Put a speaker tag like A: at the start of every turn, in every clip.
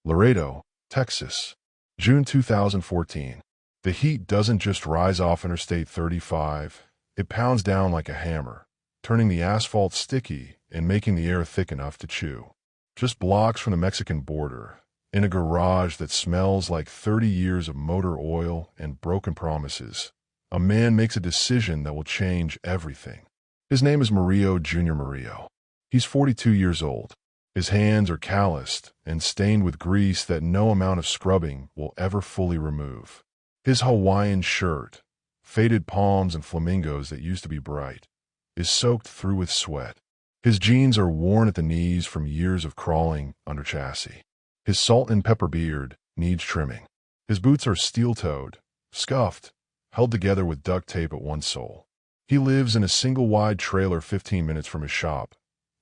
A: Laredo, Texas, June 2014. The heat doesn't just rise off Interstate 35, it pounds down like a hammer, turning the asphalt sticky and making the air thick enough to chew. Just blocks from the Mexican border, in a garage that smells like 30 years of motor oil and broken promises, a man makes a decision that will change everything. His name is Murillo Jr. Murillo. He's 42 years old. His hands are calloused and stained with grease that no amount of scrubbing will ever fully remove. His Hawaiian shirt, faded palms and flamingos that used to be bright, is soaked through with sweat. His jeans are worn at the knees from years of crawling under chassis. His salt and pepper beard needs trimming. His boots are steel-toed, scuffed, held together with duct tape at one sole. He lives in a single-wide trailer 15 minutes from his shop,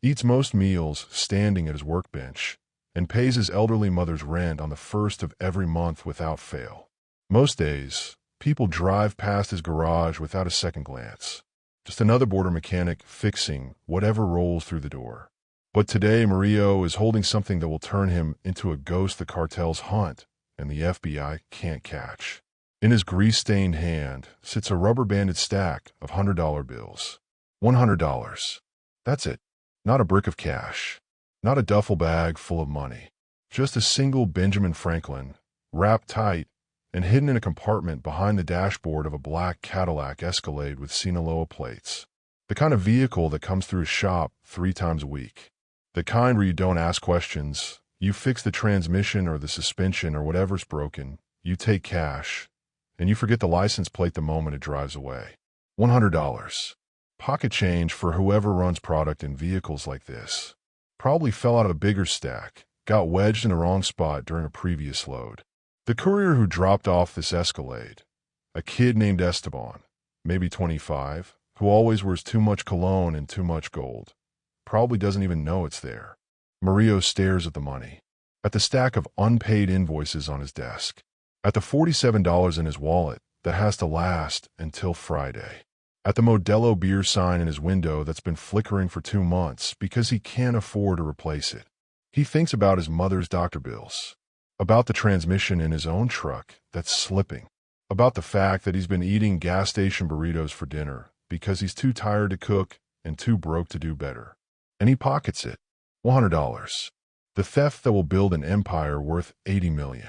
A: eats most meals standing at his workbench, and pays his elderly mother's rent on the first of every month without fail. Most days, people drive past his garage without a second glance. Just another border mechanic fixing whatever rolls through the door. But today, Murillo is holding something that will turn him into a ghost the cartels hunt and the FBI can't catch. In his grease-stained hand sits a rubber-banded stack of $100 bills. $100. That's it. Not a brick of cash. Not a duffel bag full of money. Just a single Benjamin Franklin, wrapped tight and hidden in a compartment behind the dashboard of a black Cadillac Escalade with Sinaloa plates. The kind of vehicle that comes through his shop 3 times a week. The kind where you don't ask questions. You fix the transmission or the suspension or whatever's broken. You take cash, and you forget the license plate the moment it drives away. $100. Pocket change for whoever runs product in vehicles like this. Probably fell out of a bigger stack, got wedged in the wrong spot during a previous load. The courier who dropped off this Escalade, a kid named Esteban, maybe 25, who always wears too much cologne and too much gold, probably doesn't even know it's there. Murillo stares at the money, at the stack of unpaid invoices on his desk, at the $47 in his wallet that has to last until Friday, at the Modelo beer sign in his window that's been flickering for 2 months because he can't afford to replace it. He thinks about his mother's doctor bills, about the transmission in his own truck that's slipping, about the fact that he's been eating gas station burritos for dinner because he's too tired to cook and too broke to do better. And he pockets it. $100. The theft that will build an empire worth $80 million.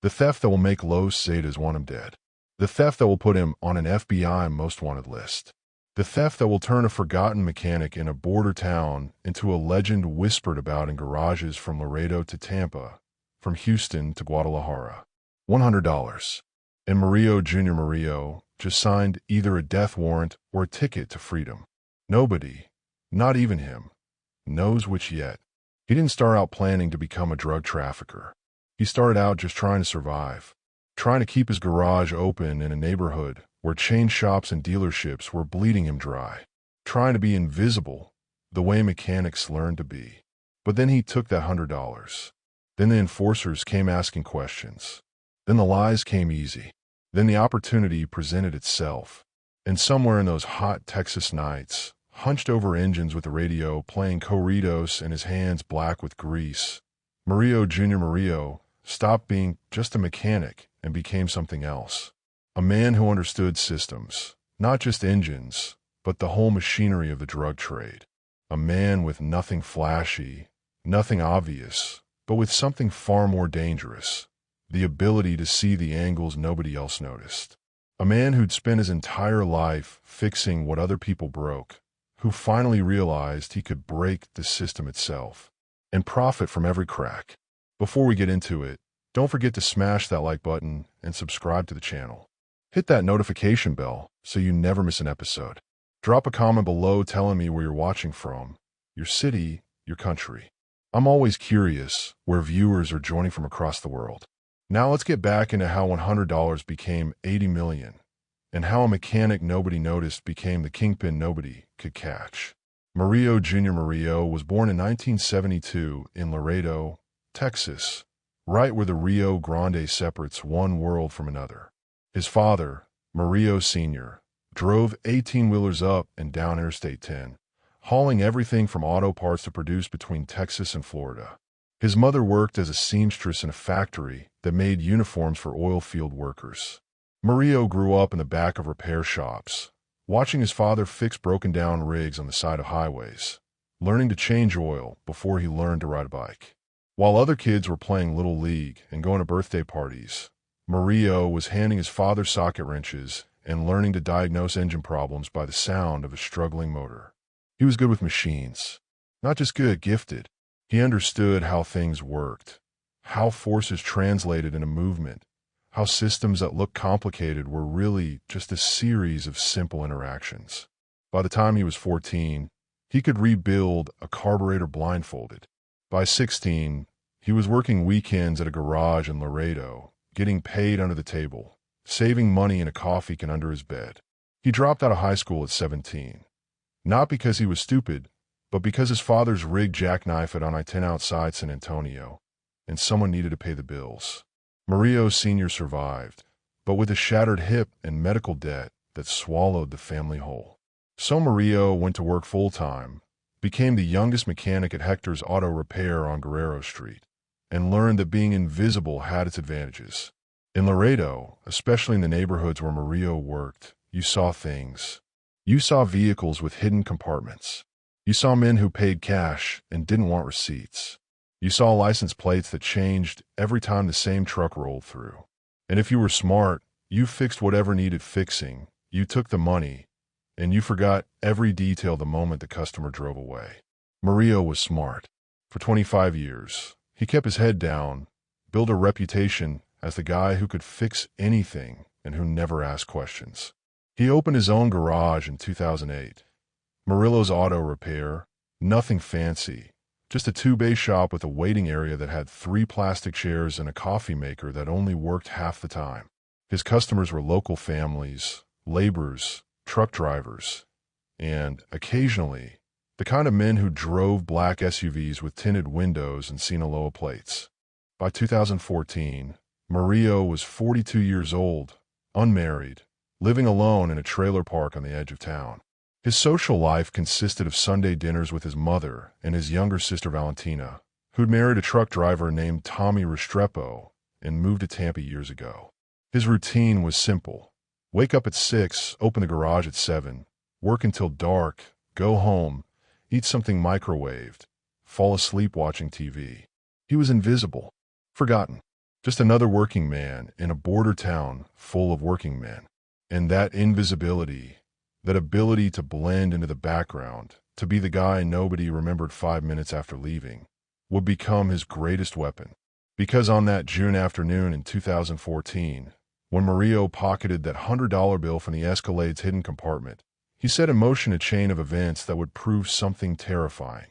A: The theft that will make Los Zetas want him dead. The theft that will put him on an FBI most wanted list. The theft that will turn a forgotten mechanic in a border town into a legend whispered about in garages from Laredo to Tampa, from Houston to Guadalajara. $100. And Murillo Jr. Murillo just signed either a death warrant or a ticket to freedom. Nobody, not even him, knows which yet. He didn't start out planning to become a drug trafficker. He started out just trying to survive, trying to keep his garage open in a neighborhood where chain shops and dealerships were bleeding him dry, trying to be invisible the way mechanics learned to be. But then he took that $100. Then the enforcers came asking questions. Then the lies came easy. Then the opportunity presented itself. And somewhere in those hot Texas nights, hunched over engines with the radio playing corridos and his hands black with grease, Murillo Jr. Murillo stopped being just a mechanic and became something else. A man who understood systems, not just engines, but the whole machinery of the drug trade. A man with nothing flashy, nothing obvious, but with something far more dangerous, the ability to see the angles nobody else noticed. A man who'd spent his entire life fixing what other people broke, who finally realized he could break the system itself and profit from every crack. Before we get into it, don't forget to smash that like button and subscribe to the channel. Hit that notification bell so you never miss an episode. Drop a comment below telling me where you're watching from, your city, your country. I'm always curious where viewers are joining from across the world. Now let's get back into how $100 became $80 million, and how a mechanic nobody noticed became the kingpin nobody could catch. Murillo Jr. Murillo was born in 1972 in Laredo, Texas, right where the Rio Grande separates one world from another. His father, Murillo Sr., drove 18-wheelers up and down Interstate 10, hauling everything from auto parts to produce between Texas and Florida. His mother worked as a seamstress in a factory that made uniforms for oil field workers. Murillo grew up in the back of repair shops, watching his father fix broken-down rigs on the side of highways, learning to change oil before he learned to ride a bike. While other kids were playing Little League and going to birthday parties, Murillo was handing his father socket wrenches and learning to diagnose engine problems by the sound of a struggling motor. He was good with machines. Not just good, gifted. He understood how things worked, how forces translated into movement, how systems that looked complicated were really just a series of simple interactions. By the time he was 14, he could rebuild a carburetor blindfolded. By 16, he was working weekends at a garage in Laredo, getting paid under the table, saving money in a coffee can under his bed. He dropped out of high school at 17. Not because he was stupid, but because his father's rig jackknifed it on I-10 outside San Antonio, and someone needed to pay the bills. Murillo Sr. survived, but with a shattered hip and medical debt that swallowed the family whole. So Murillo went to work full-time, became the youngest mechanic at Hector's Auto Repair on Guerrero Street, and learned that being invisible had its advantages. In Laredo, especially in the neighborhoods where Murillo worked, you saw things. You saw vehicles with hidden compartments. You saw men who paid cash and didn't want receipts. You saw license plates that changed every time the same truck rolled through. And if you were smart, you fixed whatever needed fixing, you took the money, and you forgot every detail the moment the customer drove away. Murillo was smart. For 25 years, he kept his head down, built a reputation as the guy who could fix anything and who never asked questions. He opened his own garage in 2008. Murillo's Auto Repair, nothing fancy, just a two-bay shop with a waiting area that had 3 plastic chairs and a coffee maker that only worked half the time. His customers were local families, laborers, truck drivers, and, occasionally, the kind of men who drove black SUVs with tinted windows and Sinaloa plates. By 2014, Murillo was 42 years old, unmarried, living alone in a trailer park on the edge of town. His social life consisted of Sunday dinners with his mother and his younger sister Valentina, who'd married a truck driver named Tommy Restrepo and moved to Tampa years ago. His routine was simple. Wake up at 6, open the garage at 7, work until dark, go home, eat something microwaved, fall asleep watching TV. He was invisible, forgotten. Just another working man in a border town full of working men. And that invisibility, that ability to blend into the background, to be the guy nobody remembered 5 minutes after leaving, would become his greatest weapon. Because on that June afternoon in 2014, when Murillo pocketed that $100 bill from the Escalade's hidden compartment, he set in motion a chain of events that would prove something terrifying.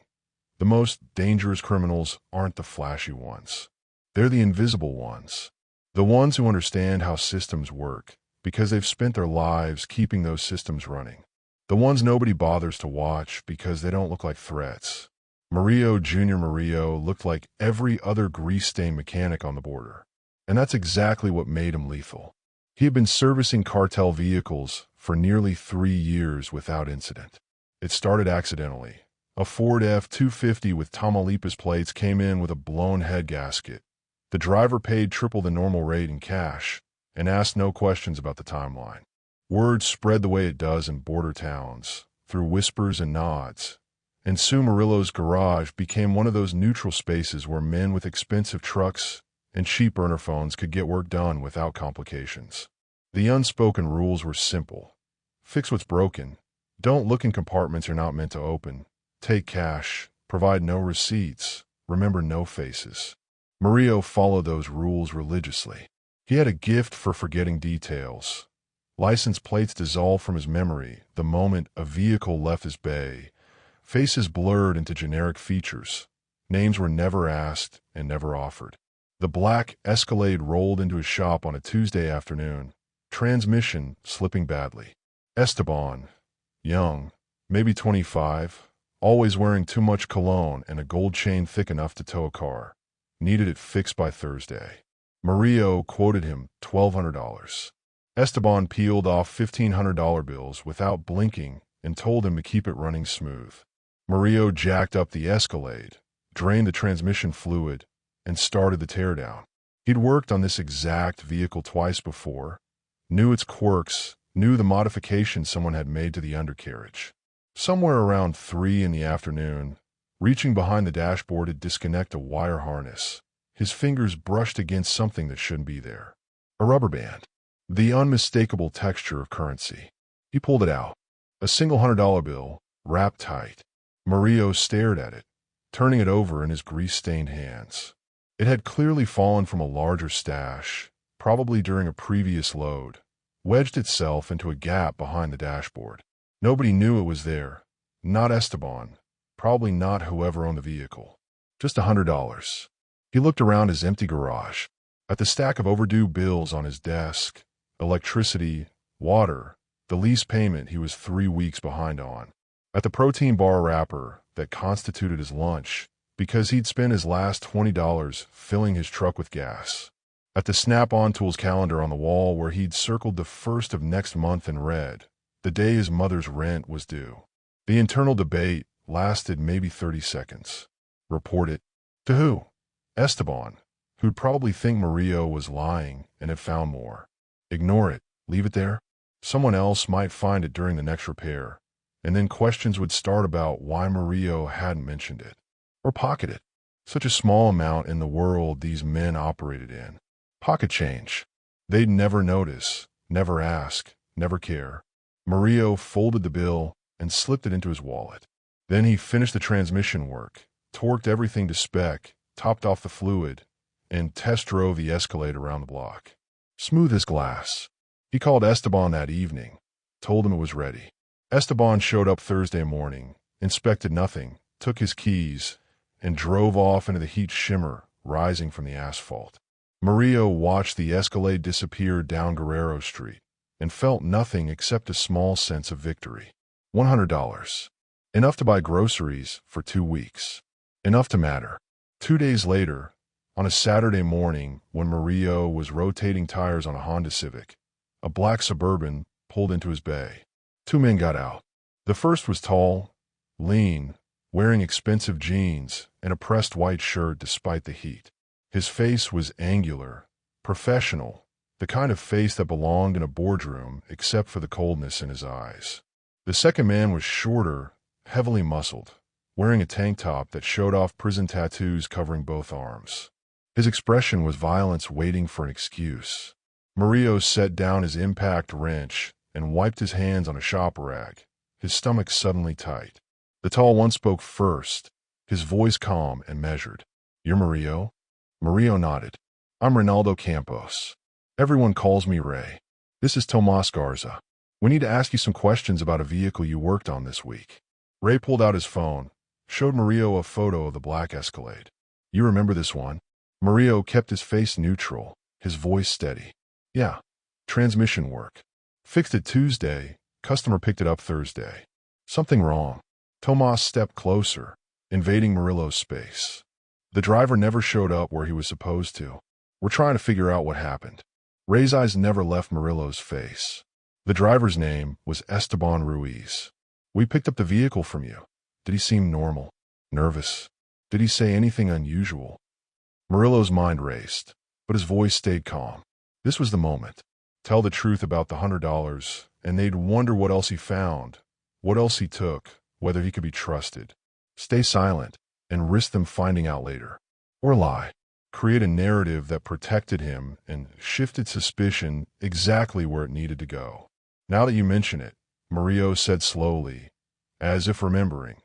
A: The most dangerous criminals aren't the flashy ones. They're the invisible ones. The ones who understand how systems work, because they've spent their lives keeping those systems running. The ones nobody bothers to watch because they don't look like threats. Murillo Jr. Murillo looked like every other grease-stained mechanic on the border. And that's exactly what made him lethal. He had been servicing cartel vehicles for nearly 3 years without incident. It started accidentally. A Ford F-250 with Tamaulipas plates came in with a blown head gasket. The driver paid triple the normal rate in cash and asked no questions about the timeline. Word spread the way it does in border towns, through whispers and nods, and soon Murillo's garage became one of those neutral spaces where men with expensive trucks and cheap burner phones could get work done without complications. The unspoken rules were simple. Fix what's broken. Don't look in compartments you're not meant to open. Take cash. Provide no receipts. Remember no faces. Murillo followed those rules religiously. He had a gift for forgetting details. License plates dissolved from his memory the moment a vehicle left his bay. Faces blurred into generic features. Names were never asked and never offered. The black Escalade rolled into his shop on a Tuesday afternoon, transmission slipping badly. Esteban, young, maybe 25, always wearing too much cologne and a gold chain thick enough to tow a car, needed it fixed by Thursday. Murillo quoted him $1,200. Esteban peeled off $1,500 bills without blinking and told him to keep it running smooth. Murillo jacked up the Escalade, drained the transmission fluid, and started the teardown. He'd worked on this exact vehicle twice before, knew its quirks, knew the modifications someone had made to the undercarriage. Somewhere around 3 in the afternoon, reaching behind the dashboard to disconnect a wire harness, his fingers brushed against something that shouldn't be there. A rubber band. The unmistakable texture of currency. He pulled it out. A single $100 bill, wrapped tight. Murillo stared at it, turning it over in his grease-stained hands. It had clearly fallen from a larger stash, probably during a previous load, wedged itself into a gap behind the dashboard. Nobody knew it was there. Not Esteban. Probably not whoever owned the vehicle. Just $100. He looked around his empty garage, at the stack of overdue bills on his desk, electricity, water, the lease payment he was 3 weeks behind on, at the protein bar wrapper that constituted his lunch because he'd spent his last $20 filling his truck with gas, at the Snap-on Tools calendar on the wall where he'd circled the 1st of next month in red, the day his mother's rent was due. The internal debate lasted maybe 30 seconds. Report it. To who? Esteban, who'd probably think Murillo was lying and had found more. Ignore it. Leave it there. Someone else might find it during the next repair, and then questions would start about why Murillo hadn't mentioned it. Or pocket it. Such a small amount in the world these men operated in. Pocket change. They'd never notice, never ask, never care. Murillo folded the bill and slipped it into his wallet. Then he finished the transmission work, torqued everything to spec, topped off the fluid, and test drove the Escalade around the block. Smooth as glass. He called Esteban that evening, told him it was ready. Esteban showed up Thursday morning, inspected nothing, took his keys, and drove off into the heat shimmer rising from the asphalt. Murillo watched the Escalade disappear down Guerrero Street and felt nothing except a small sense of victory. $100. Enough to buy groceries for 2 weeks. Enough to matter. 2 days later, on a Saturday morning when Murillo was rotating tires on a Honda Civic, a black Suburban pulled into his bay. 2 men got out. The first was tall, lean, wearing expensive jeans and a pressed white shirt despite the heat. His face was angular, professional, the kind of face that belonged in a boardroom except for the coldness in his eyes. The second man was shorter, heavily muscled, wearing a tank top that showed off prison tattoos covering both arms. His expression was violence waiting for an excuse. Murillo set down his impact wrench and wiped his hands on a shop rag, his stomach suddenly tight. The tall one spoke first, his voice calm and measured. "You're Murillo?" Murillo nodded. "I'm Ronaldo Campos. Everyone calls me Ray. This is Tomas Garza. We need to ask you some questions about a vehicle you worked on this week." Ray pulled out his phone, showed Murillo a photo of the black Escalade. "You remember this one?" Murillo kept his face neutral, his voice steady. "Yeah. Transmission work. Fixed it Tuesday. Customer picked it up Thursday. Something wrong." Tomas stepped closer, invading Murillo's space. "The driver never showed up where he was supposed to. We're trying to figure out what happened." Ray's eyes never left Murillo's face. "The driver's name was Esteban Ruiz. We picked up the vehicle from you. Did he seem normal? Nervous? Did he say anything unusual?" Murillo's mind raced, but his voice stayed calm. This was the moment. Tell the truth about the $100, and they'd wonder what else he found, what else he took, whether he could be trusted. Stay silent and risk them finding out later. Or lie. Create a narrative that protected him and shifted suspicion exactly where it needed to go. "Now that you mention it," Murillo said slowly, as if remembering,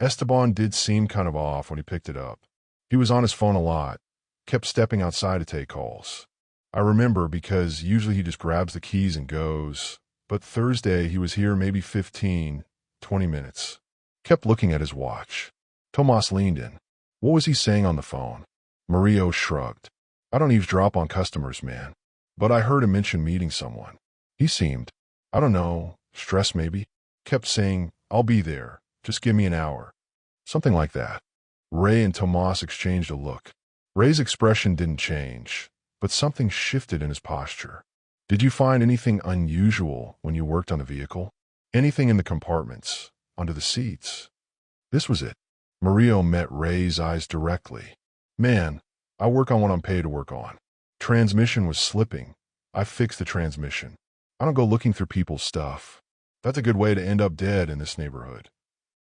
A: "Esteban did seem kind of off when he picked it up. He was on his phone a lot, kept stepping outside to take calls. I remember because usually he just grabs the keys and goes, but Thursday he was here maybe 15, 20 minutes. Kept looking at his watch." Tomas leaned in. "What was he saying on the phone?" Murillo shrugged. "I don't eavesdrop on customers, man. But I heard him mention meeting someone. He seemed, I don't know, stressed maybe. Kept saying, 'I'll be there. Just give me an hour.' Something like that." Ray and Tomas exchanged a look. Ray's expression didn't change, but something shifted in his posture. "Did you find anything unusual when you worked on the vehicle? Anything in the compartments, under the seats?" This was it. Murillo met Ray's eyes directly. "Man, I work on what I'm paid to work on. Transmission was slipping. I fixed the transmission. I don't go looking through people's stuff. That's a good way to end up dead in this neighborhood.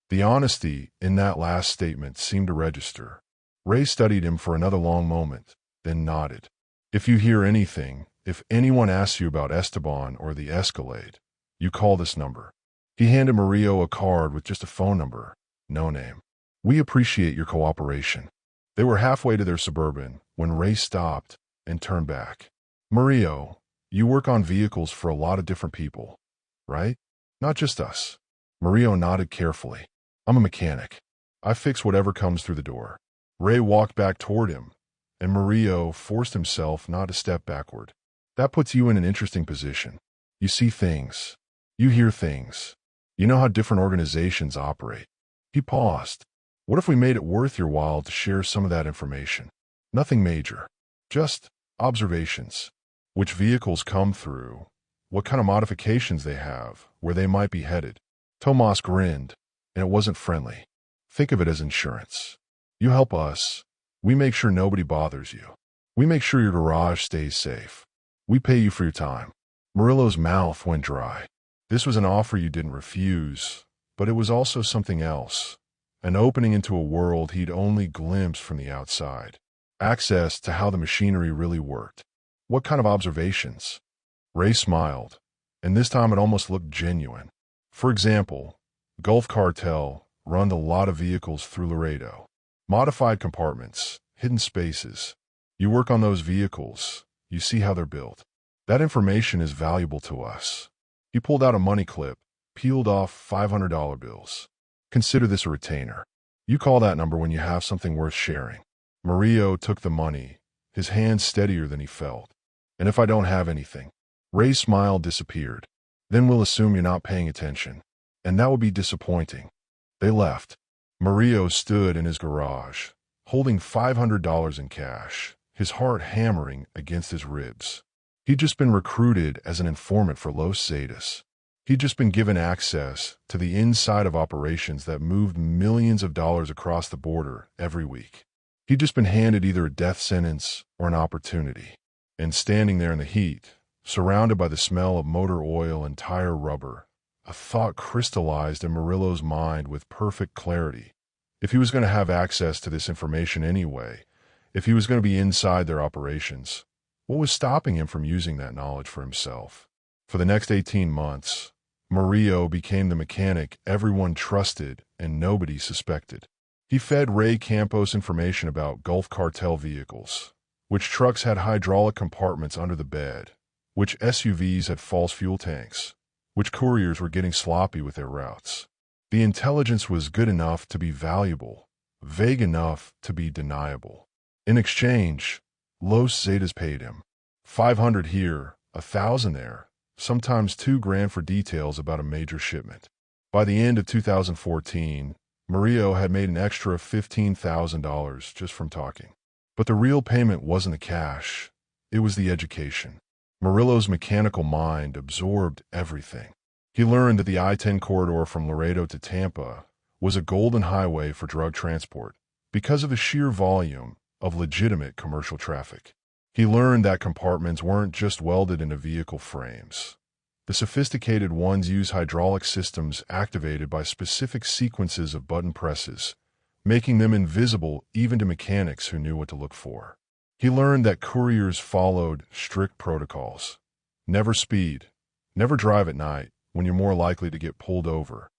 A: The honesty in that last statement seemed to register. Ray studied him for another long moment, then nodded. If you hear anything, if anyone asks you about Esteban or the Escalade, you call this number. He handed Murillo a card with just a phone number, no name. We appreciate your cooperation. They were halfway to their Suburban when Ray stopped and turned back. Murillo, you work on vehicles for a lot of different people, right? Not just us. Murillo nodded carefully. I'm a mechanic. I fix whatever comes through the door. Ray walked back toward him, and Murillo forced himself not to step backward. That puts you in an interesting position. You see things. You hear things. You know how different organizations operate. He paused. What if we made it worth your while to share some of that information? Nothing major. Just observations. Which vehicles come through, what kind of modifications they have, where they might be headed. Tomas grinned, and it wasn't friendly. Think of it as insurance. You help us. We make sure nobody bothers you. We make sure your garage stays safe. We pay you for your time. Murillo's mouth went dry. This was an offer you didn't refuse, but it was also something else. An opening into a world he'd only glimpsed from the outside. Access to how the machinery really worked. What kind of observations? Ray smiled, and this time it almost looked genuine. For example, Gulf Cartel run a lot of vehicles through Laredo. Modified compartments, hidden spaces. You work on those vehicles, you see how they're built. That information is valuable to us. He pulled out a money clip, peeled off $500 bills. Consider this a retainer. You call that number when you have something worth sharing. Murillo took the money, his hand steadier than he felt. And if I don't have anything? Ray's smile disappeared. Then we'll assume you're not paying attention. And that would be disappointing. They left. Murillo stood in his garage, holding $500 in cash, his heart hammering against his ribs. He'd just been recruited as an informant for Los Zetas. He'd just been given access to the inside of operations that moved millions of dollars across the border every week. He'd just been handed either a death sentence or an opportunity. And standing there in the heat, surrounded by the smell of motor oil and tire rubber, a thought crystallized in Murillo's mind with perfect clarity. If he was going to have access to this information anyway, if he was going to be inside their operations, what was stopping him from using that knowledge for himself? For the next 18 months, Murillo became the mechanic everyone trusted and nobody suspected. He fed Ray Campos information about Gulf Cartel vehicles, which trucks had hydraulic compartments under the bed, which SUVs had false fuel tanks, which couriers were getting sloppy with their routes. The intelligence was good enough to be valuable, vague enough to be deniable. In exchange, Los Zetas paid him. $500 here, $1,000 there, sometimes $2,000 for details about a major shipment. By the end of 2014, Murillo had made an extra $15,000 just from talking. But the real payment wasn't the cash, it was the education. Murillo's mechanical mind absorbed everything. He learned that the I-10 corridor from Laredo to Tampa was a golden highway for drug transport because of the sheer volume of legitimate commercial traffic. He learned that compartments weren't just welded into vehicle frames. The sophisticated ones use hydraulic systems activated by specific sequences of button presses, making them invisible even to mechanics who knew what to look for. He learned that couriers followed strict protocols. Never speed. Never drive at night when you're more likely to get pulled over.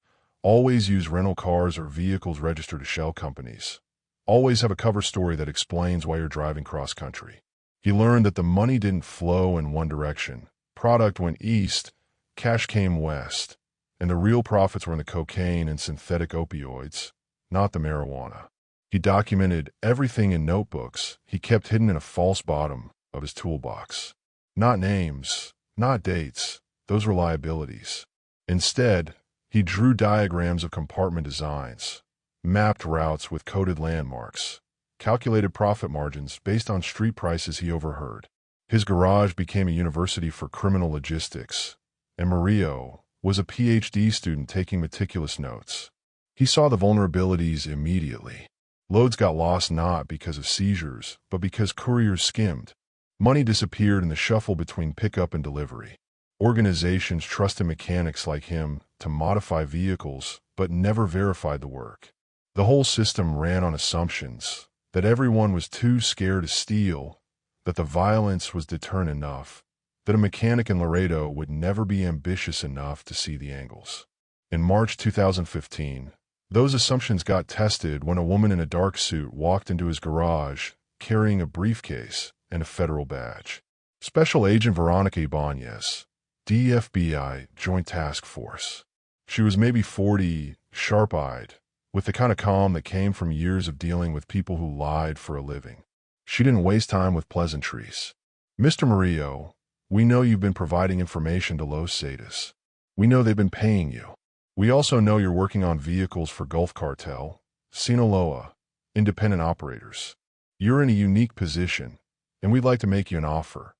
A: Always use rental cars or vehicles registered to shell companies. Always have a cover story that explains why you're driving cross-country. He learned that the money didn't flow in one direction. Product went east, cash came west, and the real profits were in the cocaine and synthetic opioids, not the marijuana. He documented everything in notebooks he kept hidden in a false bottom of his toolbox. Not names, not dates, those were liabilities. Instead, he drew diagrams of compartment designs, mapped routes with coded landmarks, calculated profit margins based on street prices he overheard. His garage became a university for criminal logistics, and Murillo was a PhD student taking meticulous notes. He saw the vulnerabilities immediately. Loads got lost not because of seizures, but because couriers skimmed. Money disappeared in the shuffle between pickup and delivery. Organizations trusted mechanics like him to modify vehicles, but never verified the work. The whole system ran on assumptions that everyone was too scared to steal, that the violence was deterrent enough, that a mechanic in Laredo would never be ambitious enough to see the angles. In March 2015, those assumptions got tested when a woman in a dark suit walked into his garage carrying a briefcase and a federal badge. Special Agent Veronica Ibanez, DFBI Joint Task Force. She was maybe 40, sharp-eyed, with the kind of calm that came from years of dealing with people who lied for a living. She didn't waste time with pleasantries. Mr. Murillo, we know you've been providing information to Los Zetas. We know they've been paying you. We also know you're working on vehicles for Gulf Cartel, Sinaloa, independent operators. You're in a unique position, and we'd like to make you an offer.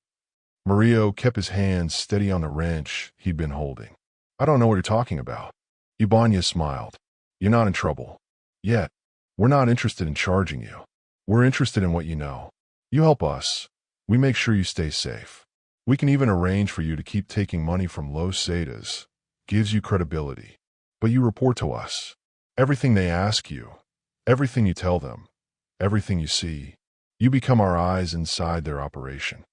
A: Murillo kept his hands steady on the wrench he'd been holding. I don't know what you're talking about. Ibanez smiled. You're not in trouble. Yet. We're not interested in charging you. We're interested in what you know. You help us. We make sure you stay safe. We can even arrange for you to keep taking money from Los Zetas. Gives you credibility. But you report to us. Everything they ask you, everything you tell them, everything you see, you become our eyes inside their operation.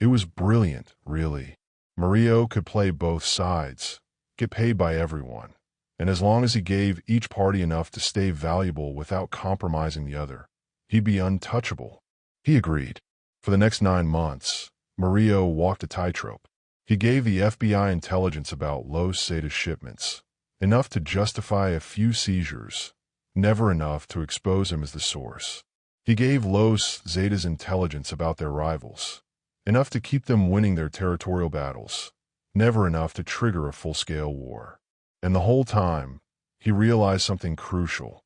A: It was brilliant, really. Murillo could play both sides, get paid by everyone, and as long as he gave each party enough to stay valuable without compromising the other, he'd be untouchable. He agreed. For the next 9 months, Murillo walked a tightrope. He gave the FBI intelligence about Los Zetas shipments, enough to justify a few seizures, never enough to expose him as the source. He gave Los Zetas intelligence about their rivals, enough to keep them winning their territorial battles, never enough to trigger a full-scale war. And the whole time, he realized something crucial.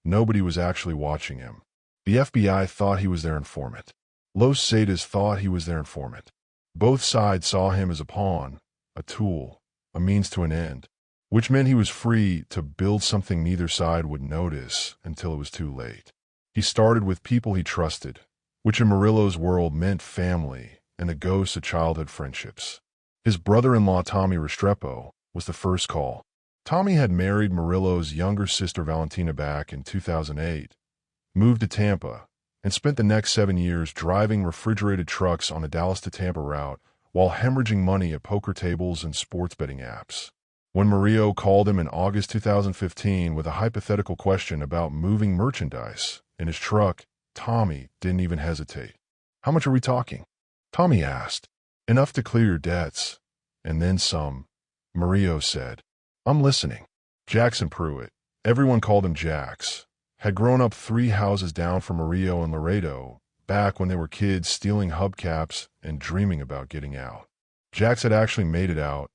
A: Nobody was actually watching him. The FBI thought he was their informant. Los Zetas thought he was their informant. Both sides saw him as a pawn, a tool, a means to an end, which meant he was free to build something neither side would notice until it was too late. He started with people he trusted, which in Murillo's world meant family and the ghosts of childhood friendships. His brother-in-law Tommy Restrepo was the first call. Tommy had married Murillo's younger sister Valentina back in 2008, moved to Tampa, and spent the next 7 years driving refrigerated trucks on the Dallas to Tampa route while hemorrhaging money at poker tables and sports betting apps. When Murillo called him in August 2015 with a hypothetical question about moving merchandise in his truck, Tommy didn't even hesitate. How much are we talking? Tommy asked. Enough to clear your debts, and then some, Murillo said. I'm listening. Jackson Pruitt, everyone called him Jax, had grown up 3 houses down from Murillo in Laredo, back when they were kids stealing hubcaps and dreaming about getting out. Jax had actually made it out,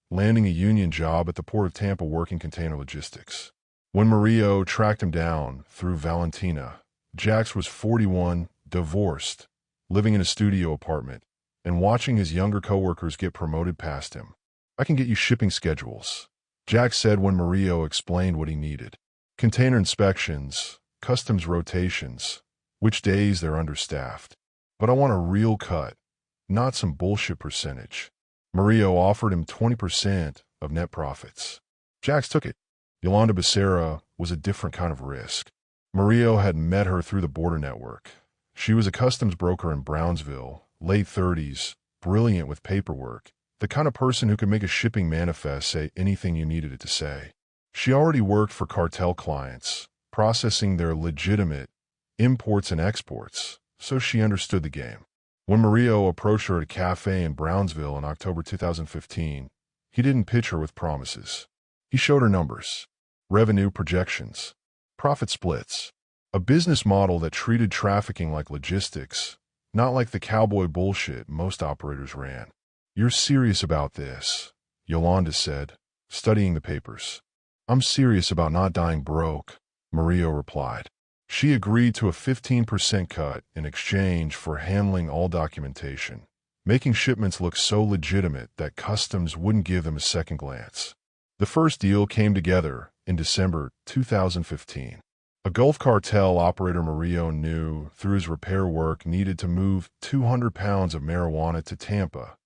A: landing a union job at the Port of Tampa working container logistics. When Murillo tracked him down through Valentina, Jax was 41, divorced, living in a studio apartment, and watching his younger coworkers get promoted past him. I can get you shipping schedules, Jax said when Murillo explained what he needed. Container inspections, customs rotations, which days they're understaffed. But I want a real cut, not some bullshit percentage. Murillo offered him 20% of net profits. Jax took it. Yolanda Becerra was a different kind of risk. Murillo had met her through the border network. She was a customs broker in Brownsville, late 30s, brilliant with paperwork, the kind of person who could make a shipping manifest say anything you needed it to say. She already worked for cartel clients, processing their legitimate imports and exports, so she understood the game. When Murillo approached her at a cafe in Brownsville in October 2015, he didn't pitch her with promises. He showed her numbers, revenue projections, profit splits, a business model that treated trafficking like logistics, not like the cowboy bullshit most operators ran. You're serious about this, Yolanda said, studying the papers. I'm serious about not dying broke, Murillo replied. She agreed to a 15% cut in exchange for handling all documentation, making shipments look so legitimate that customs wouldn't give them a second glance. The first deal came together in December 2015. A Gulf Cartel operator Murillo knew, through his repair work, needed to move 200 pounds of marijuana to Tampa,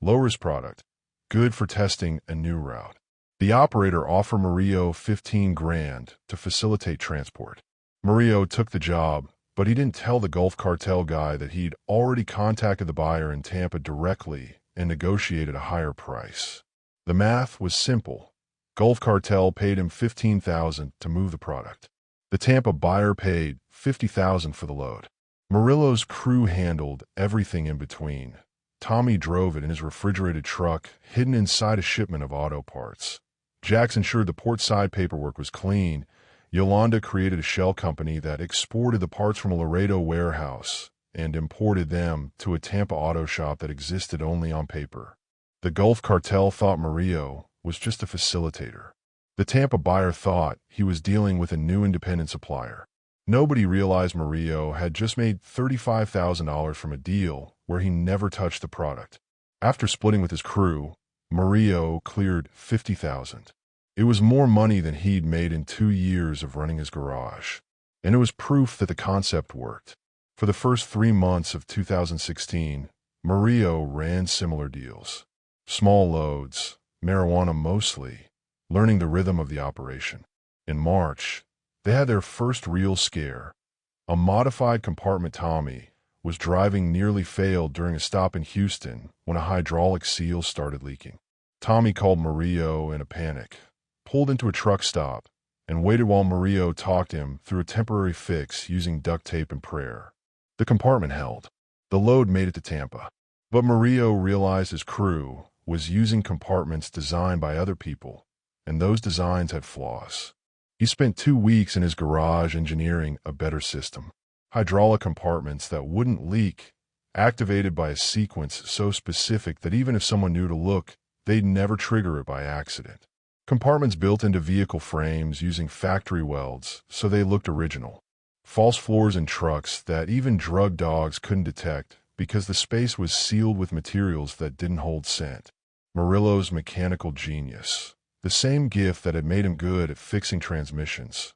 A: low-risk product, good for testing a new route. The operator offered Murillo 15 grand to facilitate transport. Murillo took the job, but he didn't tell the Gulf Cartel guy that he'd already contacted the buyer in Tampa directly and negotiated a higher price. The math was simple. Gulf Cartel paid him $15,000 to move the product. The Tampa buyer paid $50,000 for the load. Murillo's crew handled everything in between. Tommy drove it in his refrigerated truck, hidden inside a shipment of auto parts. Jax ensured the port-side paperwork was clean. Yolanda created a shell company that exported the parts from a Laredo warehouse and imported them to a Tampa auto shop that existed only on paper. The Gulf Cartel thought Murillo was just a facilitator. The Tampa buyer thought he was dealing with a new independent supplier. Nobody realized Murillo had just made $35,000 from a deal where he never touched the product. After splitting with his crew, Murillo cleared $50,000. It was more money than he'd made in 2 years of running his garage. And it was proof that the concept worked. For the first 3 months of 2016, Murillo ran similar deals. Small loads, marijuana mostly, learning the rhythm of the operation. In March, they had their first real scare. A modified compartment Tommy was driving nearly failed during a stop in Houston when a hydraulic seal started leaking. Tommy called Murillo in a panic, pulled into a truck stop, and waited while Murillo talked him through a temporary fix using duct tape and prayer. The compartment held. The load made it to Tampa. But Murillo realized his crew was using compartments designed by other people, and those designs had flaws. He spent 2 weeks in his garage engineering a better system. Hydraulic compartments that wouldn't leak, activated by a sequence so specific that even if someone knew to look, they'd never trigger it by accident. Compartments built into vehicle frames using factory welds so they looked original. False floors in trucks that even drug dogs couldn't detect because the space was sealed with materials that didn't hold scent. Murillo's mechanical genius, the same gift that had made him good at fixing transmissions,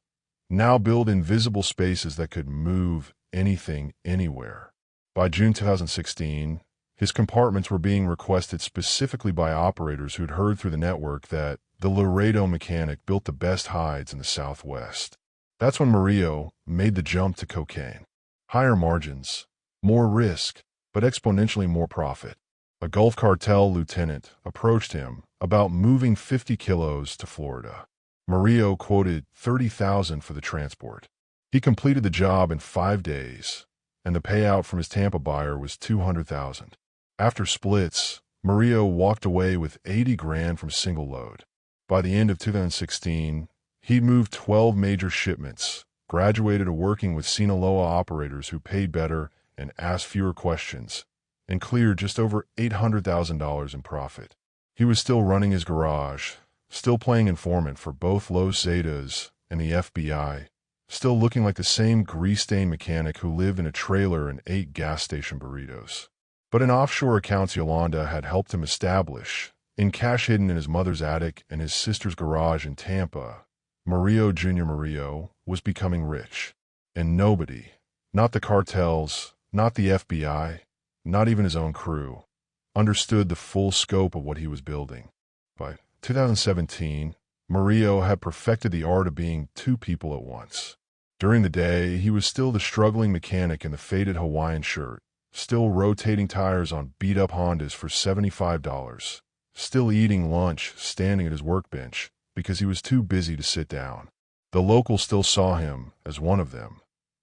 A: now built invisible spaces that could move anything anywhere. By June 2016, his compartments were being requested specifically by operators who'd heard through the network that the Laredo mechanic built the best hides in the Southwest. That's when Murillo made the jump to cocaine. Higher margins, more risk, but exponentially more profit. A Gulf Cartel lieutenant approached him about moving 50 kilos to Florida. Murillo quoted $30,000 for the transport. He completed the job in 5 days, and the payout from his Tampa buyer was $200,000. After splits, Murillo walked away with 80 grand from single load. By the end of 2016, he'd moved 12 major shipments, graduated to working with Sinaloa operators who paid better and asked fewer questions, and cleared just over $800,000 in profit. He was still running his garage, still playing informant for both Los Zetas and the FBI, still looking like the same grease-stained mechanic who lived in a trailer and ate gas station burritos. But in offshore accounts Yolanda had helped him establish, in cash hidden in his mother's attic and his sister's garage in Tampa, Murillo Jr. Murillo was becoming rich. And nobody, not the cartels, not the FBI, not even his own crew, understood the full scope of what he was building. By 2017, Murillo had perfected the art of being 2 people at once. During the day, he was still the struggling mechanic in the faded Hawaiian shirt, still rotating tires on beat-up Hondas for $75, still eating lunch standing at his workbench because he was too busy to sit down. The locals still saw him as one of them,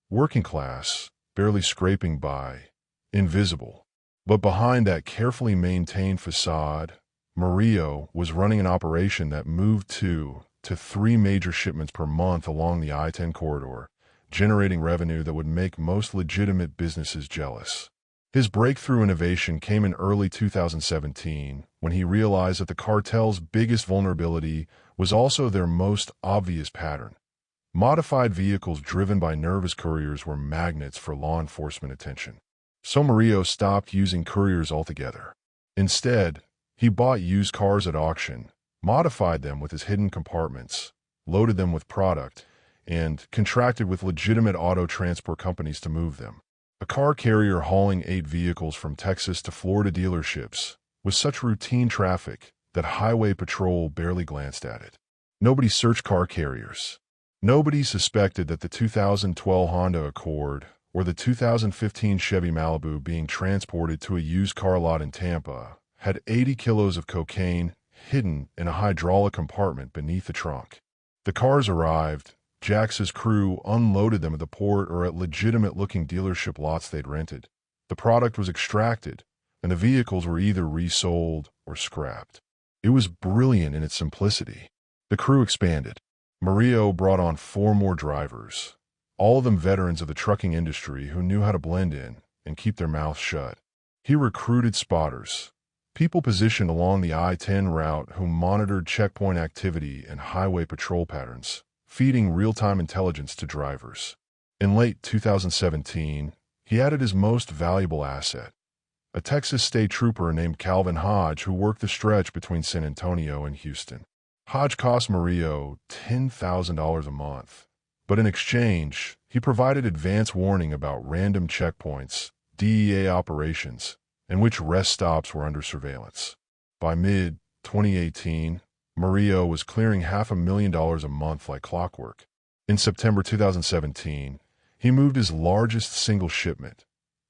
A: working class, barely scraping by, invisible. But behind that carefully maintained facade, Murillo was running an operation that moved 2 to 3 major shipments per month along the I-10 corridor, generating revenue that would make most legitimate businesses jealous. His breakthrough innovation came in early 2017 when he realized that the cartel's biggest vulnerability was also their most obvious pattern. Modified vehicles driven by nervous couriers were magnets for law enforcement attention. So Murillo stopped using couriers altogether. Instead, he bought used cars at auction, modified them with his hidden compartments, loaded them with product, and contracted with legitimate auto transport companies to move them. A car carrier hauling 8 vehicles from Texas to Florida dealerships was such routine traffic that highway patrol barely glanced at it. Nobody searched car carriers. Nobody suspected that the 2012 Honda Accord or the 2015 Chevy Malibu being transported to a used car lot in Tampa had 80 kilos of cocaine hidden in a hydraulic compartment beneath the trunk. The cars arrived, Jax's crew unloaded them at the port or at legitimate-looking dealership lots they'd rented. The product was extracted, and the vehicles were either resold or scrapped. It was brilliant in its simplicity. The crew expanded. Murillo brought on 4 more drivers, all of them veterans of the trucking industry who knew how to blend in and keep their mouths shut. He recruited spotters, people positioned along the I-10 route who monitored checkpoint activity and highway patrol patterns, feeding real-time intelligence to drivers. In late 2017, he added his most valuable asset, a Texas state trooper named Calvin Hodge who worked the stretch between San Antonio and Houston. Hodge cost Murillo $10,000 a month, but in exchange, he provided advance warning about random checkpoints, DEA operations, and which rest stops were under surveillance. By mid-2018, Murillo was clearing $500,000 a month like clockwork. In September 2017, he moved his largest single shipment,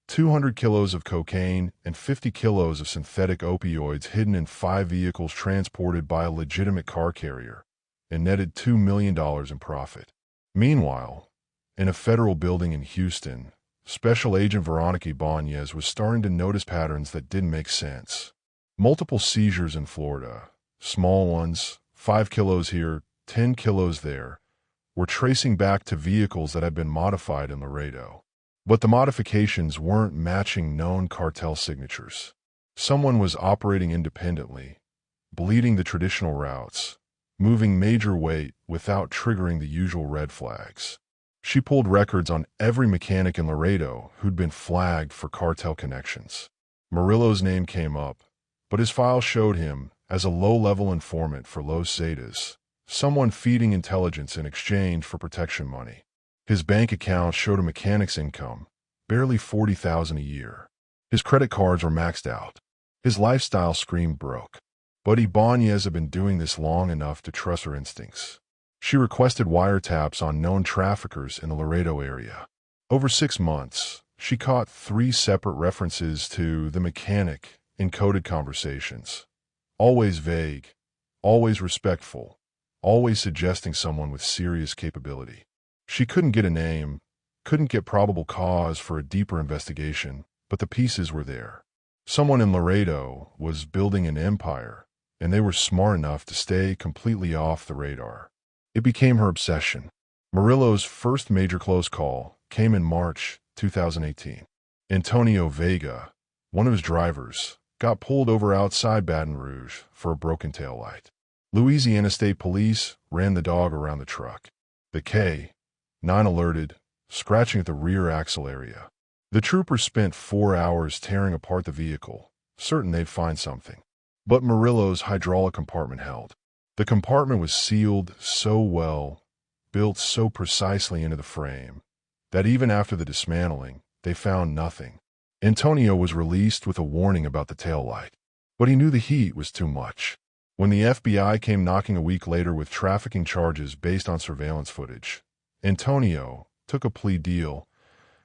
A: 200 kilos of cocaine and 50 kilos of synthetic opioids hidden in 5 vehicles transported by a legitimate car carrier, and netted $2 million in profit. Meanwhile, in a federal building in Houston, Special Agent Veronica Ibanez was starting to notice patterns that didn't make sense. Multiple seizures in Florida, small ones, 5 kilos here, 10 kilos there, were tracing back to vehicles that had been modified in Laredo. But the modifications weren't matching known cartel signatures. Someone was operating independently, bleeding the traditional routes, moving major weight without triggering the usual red flags. She pulled records on every mechanic in Laredo who'd been flagged for cartel connections. Murillo's name came up, but his file showed him as a low-level informant for Los Zetas, someone feeding intelligence in exchange for protection money. His bank account showed a mechanic's income, barely $40,000 a year. His credit cards were maxed out. His lifestyle screamed broke. But Ibanez had been doing this long enough to trust her instincts. She requested wiretaps on known traffickers in the Laredo area. Over 6 months, she caught 3 separate references to the mechanic in coded conversations. Always vague, always respectful, always suggesting someone with serious capability. She couldn't get a name, couldn't get probable cause for a deeper investigation, but the pieces were there. Someone in Laredo was building an empire, and they were smart enough to stay completely off the radar. It became her obsession. Murillo's first major close call came in March 2018. Antonio Vega, one of his drivers, got pulled over outside Baton Rouge for a broken taillight. Louisiana State Police ran the dog around the truck. The K-9 alerted, scratching at the rear axle area. The troopers spent 4 hours tearing apart the vehicle, certain they'd find something. But Murillo's hydraulic compartment held. The compartment was sealed so well, built so precisely into the frame, that even after the dismantling, they found nothing. Antonio was released with a warning about the taillight, but he knew the heat was too much. When the FBI came knocking a week later with trafficking charges based on surveillance footage, Antonio took a plea deal,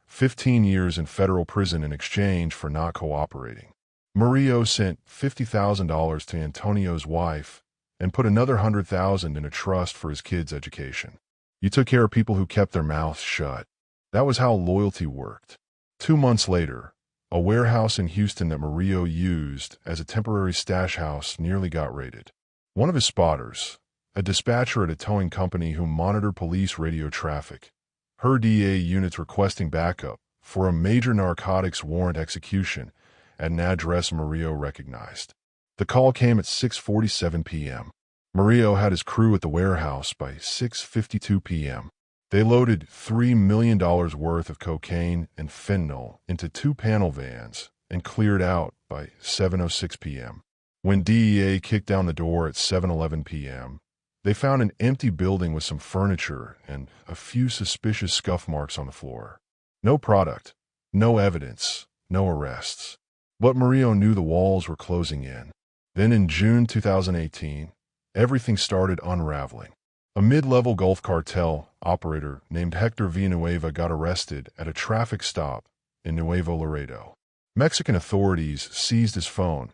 A: 15 years in federal prison in exchange for not cooperating. Murillo sent $50,000 to Antonio's wife and put another $100,000 in a trust for his kids' education. You took care of people who kept their mouths shut. That was how loyalty worked. 2 months later, a warehouse in Houston that Murillo used as a temporary stash house nearly got raided. One of his spotters, a dispatcher at a towing company who monitored police radio traffic, heard DEA units requesting backup for a major narcotics warrant execution at an address Murillo recognized. The call came at 6:47 p.m. Murillo had his crew at the warehouse by 6:52 p.m. They loaded $3 million worth of cocaine and fentanyl into 2 panel vans and cleared out by 7:06 p.m. When DEA kicked down the door at 7:11 p.m., They found an empty building with some furniture and a few suspicious scuff marks on the floor. No product, no evidence, no arrests. But Murillo knew the walls were closing in. Then in June 2018, everything started unraveling. A mid-level Gulf cartel operator named Hector Villanueva got arrested at a traffic stop in Nuevo Laredo. Mexican authorities seized his phone,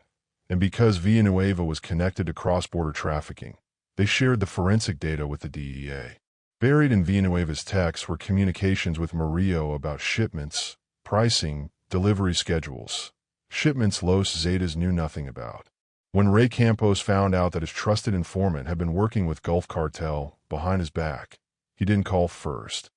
A: and because Villanueva was connected to cross-border trafficking, they shared the forensic data with the DEA. Buried in Villanueva's texts were communications with Murillo about shipments, pricing, delivery schedules. Shipments Los Zetas knew nothing about. When Ray Campos found out that his trusted informant had been working with Gulf Cartel behind his back, he didn't call first.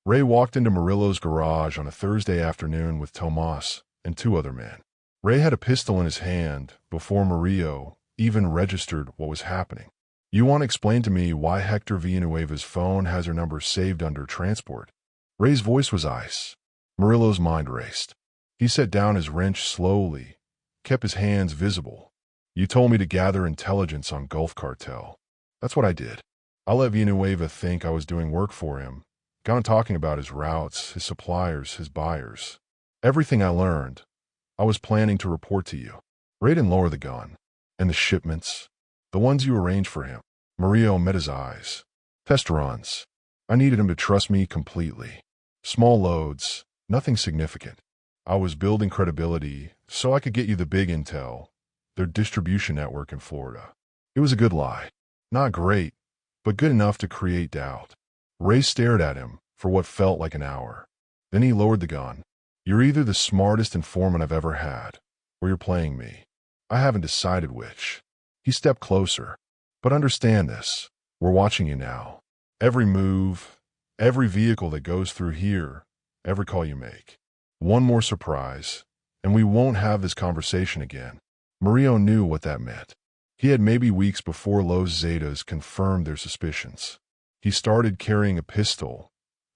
A: Ray walked into Murillo's garage on a Thursday afternoon with Tomas and two other men. Ray had a pistol in his hand before Murillo even registered what was happening. "You want to explain to me why Hector Villanueva's phone has her number saved under transport?" Ray's voice was ice. Murillo's mind raced. He set down his wrench slowly, kept his hands visible. "You told me to gather intelligence on Gulf Cartel. That's what I did. I let Villanueva think I was doing work for him. Got on talking about his routes, his suppliers, his buyers. Everything I learned, I was planning to report to you." Ray didn't lower the gun. "And the shipments? The ones you arranged for him?" Murillo met his eyes. "Test runs. I needed him to trust me completely. Small loads, nothing significant. I was building credibility so I could get you the big intel, their distribution network in Florida. It was a good lie. Not great, but good enough to create doubt." Ray stared at him for what felt like an hour. Then he lowered the gun. "You're either the smartest informant I've ever had, or you're playing me. I haven't decided which." He stepped closer. "But understand this. We're watching you now. Every move, every vehicle that goes through here, every call you make. One more surprise, and we won't have this conversation again." Murillo knew what that meant. He had maybe weeks before Los Zetas confirmed their suspicions. He started carrying a pistol,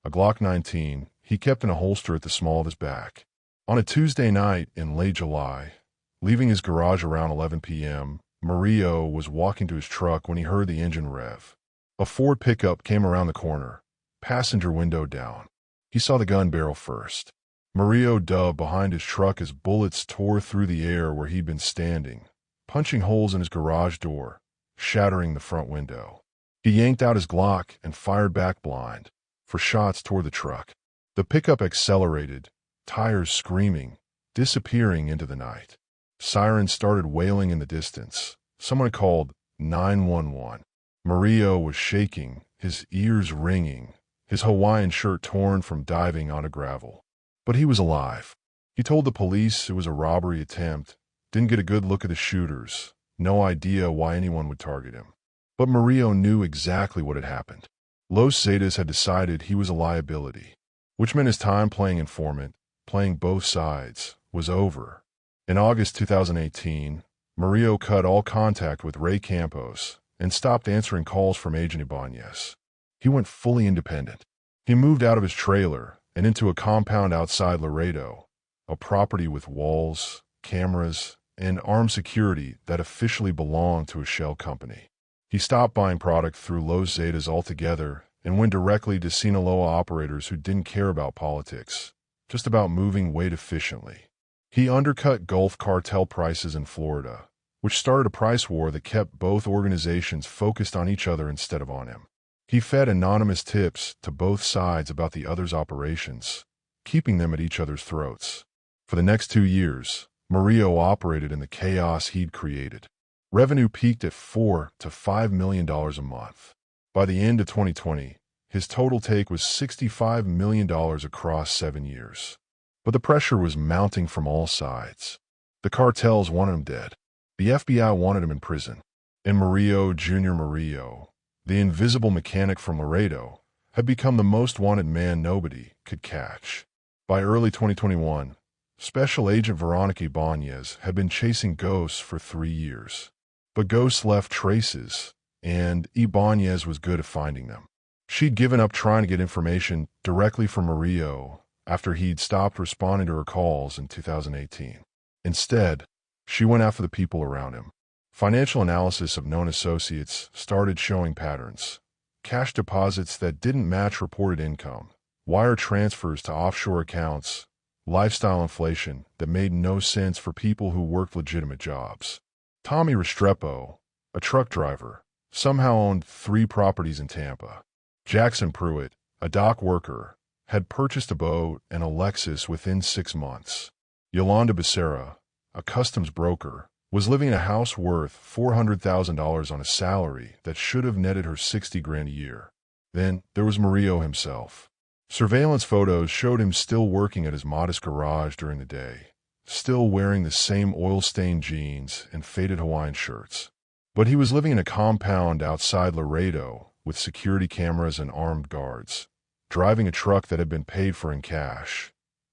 A: a Glock 19, he kept in a holster at the small of his back. On a Tuesday night in late July, leaving his garage around 11 p.m., Murillo was walking to his truck when he heard the engine rev. A Ford pickup came around the corner, passenger window down. He saw the gun barrel first. Murillo dove behind his truck as bullets tore through the air where he'd been standing, punching holes in his garage door, shattering the front window. He yanked out his Glock and fired back blind, for shots toward the truck. The pickup accelerated, tires screaming, disappearing into the night. Sirens started wailing in the distance. Someone called 911. Murillo was shaking, his ears ringing, his Hawaiian shirt torn from diving onto gravel. But he was alive. He told the police it was a robbery attempt, didn't get a good look at the shooters, no idea why anyone would target him. But Murillo knew exactly what had happened. Los Zetas had decided he was a liability, which meant his time playing informant, playing both sides, was over. In August 2018, Murillo cut all contact with Ray Campos and stopped answering calls from Agent Ibanez. He went fully independent. He moved out of his trailer and into a compound outside Laredo, a property with walls, cameras, and armed security that officially belonged to a shell company. He stopped buying product through Los Zetas altogether and went directly to Sinaloa operators who didn't care about politics, just about moving weight efficiently. He undercut Gulf Cartel prices in Florida, which started a price war that kept both organizations focused on each other instead of on him. He fed anonymous tips to both sides about the other's operations, keeping them at each other's throats. For the next 2 years, Murillo operated in the chaos he'd created. Revenue peaked at $4 to $5 million a month. By the end of 2020, his total take was $65 million across 7 years. But the pressure was mounting from all sides. The cartels wanted him dead. The FBI wanted him in prison. And Murillo Jr. Murillo, the invisible mechanic from Laredo, had become the most wanted man nobody could catch. By early 2021, Special Agent Veronica Ibanez had been chasing ghosts for 3 years. But ghosts left traces, and Ibanez was good at finding them. She'd given up trying to get information directly from Murillo after he'd stopped responding to her calls in 2018. Instead, she went after the people around him. Financial analysis of known associates started showing patterns. Cash deposits that didn't match reported income, wire transfers to offshore accounts, lifestyle inflation that made no sense for people who worked legitimate jobs. Tommy Restrepo, a truck driver, somehow owned 3 properties in Tampa. Jackson Pruitt, a dock worker, had purchased a boat and a Lexus within 6 months. Yolanda Becerra, a customs broker, was living in a house worth $400,000 on a salary that should have netted her $60,000 a year. Then there was Murillo himself. Surveillance photos showed him still working at his modest garage during the day, still wearing the same oil-stained jeans and faded Hawaiian shirts. But he was living in a compound outside Laredo with security cameras and armed guards, driving a truck that had been paid for in cash,